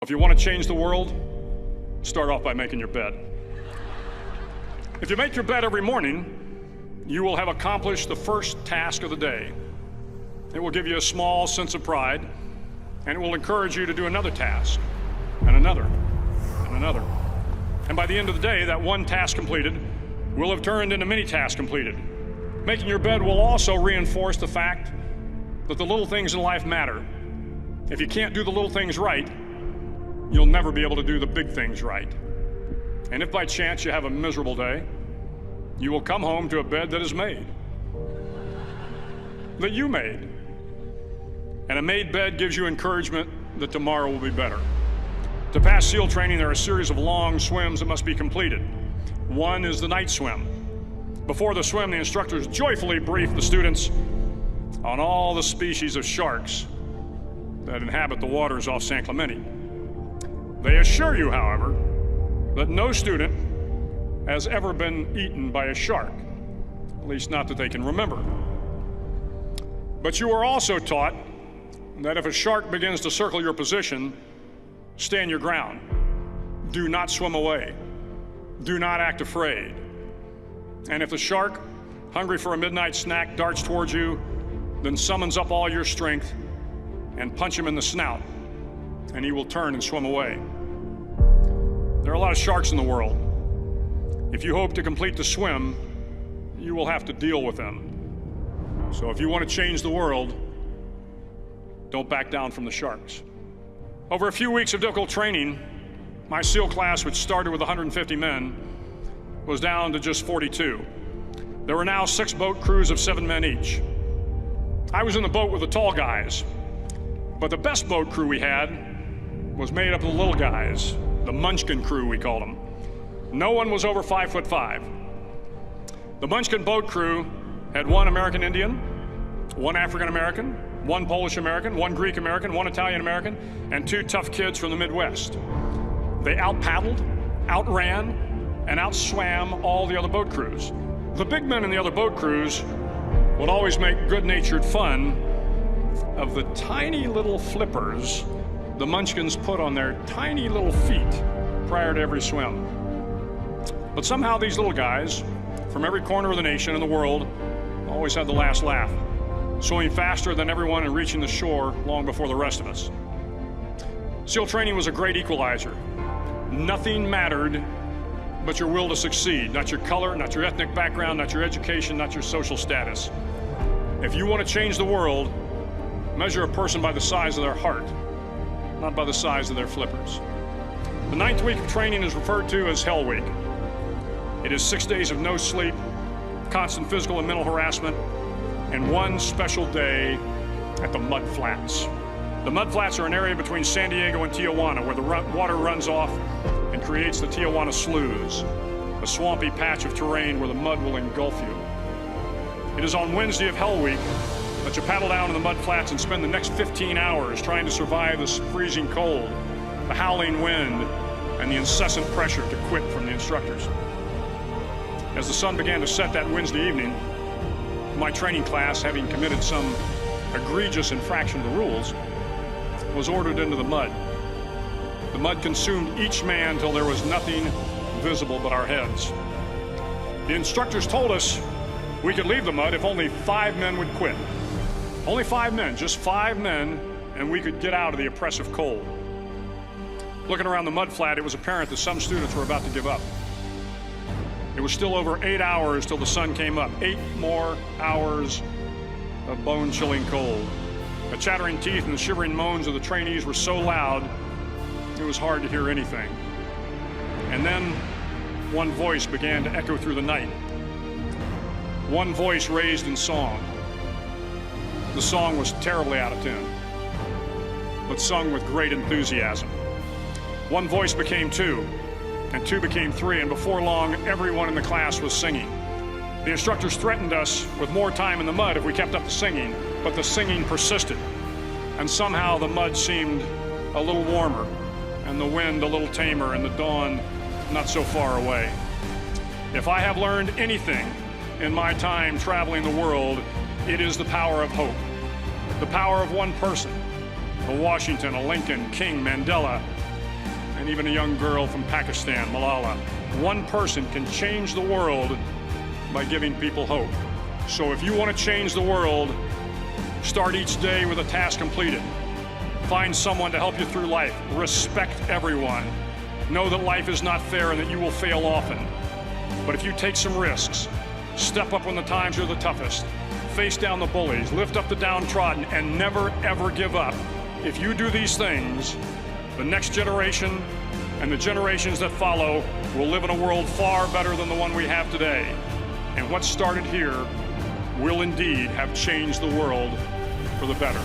If you want to change the world, start off by making your bed. If you make your bed every morning, you will have accomplished the first task of the day. It will give you a small sense of pride, and it will encourage you to do another task, and another, and another. And by the end of the day, that one task completed will have turned into many tasks completed. Making your bed will also reinforce the fact that the little things in life matter. If you can't do the little things right, you'll never be able to do the big things right. And if by chance you have a miserable day, you will come home to a bed that is made, that you made. And a made bed gives you encouragement that tomorrow will be better. To pass SEAL training, there are a series of long swims that must be completed. One is the night swim. Before the swim, the instructors joyfully brief the students on all the species of sharks that inhabit the waters off San Clemente. They assure you, however, that no student has ever been eaten by a shark, at least not that they can remember. But you are also taught that if a shark begins to circle your position, stand your ground. Do not swim away. Do not act afraid. And if the shark, hungry for a midnight snack, darts towards you, then summons up all your strength and punch him in the snout, and he will turn and swim away. There are a lot of sharks in the world. If you hope to complete the swim, you will have to deal with them. So if you want to change the world, don't back down from the sharks. Over a few weeks of difficult training, my SEAL class, which started with 150 men, was down to just 42. There were now 6 boat crews of 7 men each. I was in the boat with the tall guys, but the best boat crew we had was made up of the little guys, the Munchkin crew, we called them. No one was over 5'5". The Munchkin boat crew had 1 American Indian, 1 African American, 1 Polish American, 1 Greek American, 1 Italian American, and 2 tough kids from the Midwest. They out-paddled, outran, and outswam all the other boat crews. The big men in the other boat crews would always make good-natured fun of the tiny little flippers the Munchkins put on their tiny little feet prior to every swim. But somehow these little guys from every corner of the nation and the world always had the last laugh, swimming faster than everyone and reaching the shore long before the rest of us. SEAL training was a great equalizer. Nothing mattered but your will to succeed, not your color, not your ethnic background, not your education, not your social status. If you want to change the world, measure a person by the size of their heart, not by the size of their flippers. The 9th week of training is referred to as Hell Week. It is 6 days of no sleep, constant physical and mental harassment, and 1 special day at the Mud Flats. The Mud Flats are an area between San Diego and Tijuana where the water runs off and creates the Tijuana Sloughs, a swampy patch of terrain where the mud will engulf you. It is on Wednesday of Hell Week that you paddle down in the mud flats and spend the next 15 hours trying to survive the freezing cold, the howling wind, and the incessant pressure to quit from the instructors. As the sun began to set that Wednesday evening, my training class, having committed some egregious infraction of the rules, was ordered into the mud. The mud consumed each man till there was nothing visible but our heads. The instructors told us we could leave the mud if only 5 men would quit. Only 5 men, just 5 men, and we could get out of the oppressive cold. Looking around the mud flat, it was apparent that some students were about to give up. It was still over 8 hours till the sun came up. 8 more hours of bone-chilling cold. The chattering teeth and the shivering moans of the trainees were so loud, it was hard to hear anything. And then one voice began to echo through the night. One voice raised in song. The song was terribly out of tune, but sung with great enthusiasm. One voice became 2, and 2 became 3, and before long, everyone in the class was singing. The instructors threatened us with more time in the mud if we kept up the singing, but the singing persisted, and somehow the mud seemed a little warmer, and the wind a little tamer, and the dawn not so far away. If I have learned anything in my time traveling the world, it is the power of hope. The power of one person, a Washington, a Lincoln, King, Mandela, and even a young girl from Pakistan, Malala. One person can change the world by giving people hope. So if you want to change the world, start each day with a task completed. Find someone to help you through life. Respect everyone. Know that life is not fair and that you will fail often. But if you take some risks, step up when the times are the toughest, face down the bullies, lift up the downtrodden, and never, ever give up. If you do these things, the next generation and the generations that follow will live in a world far better than the one we have today. And what started here will indeed have changed the world for the better.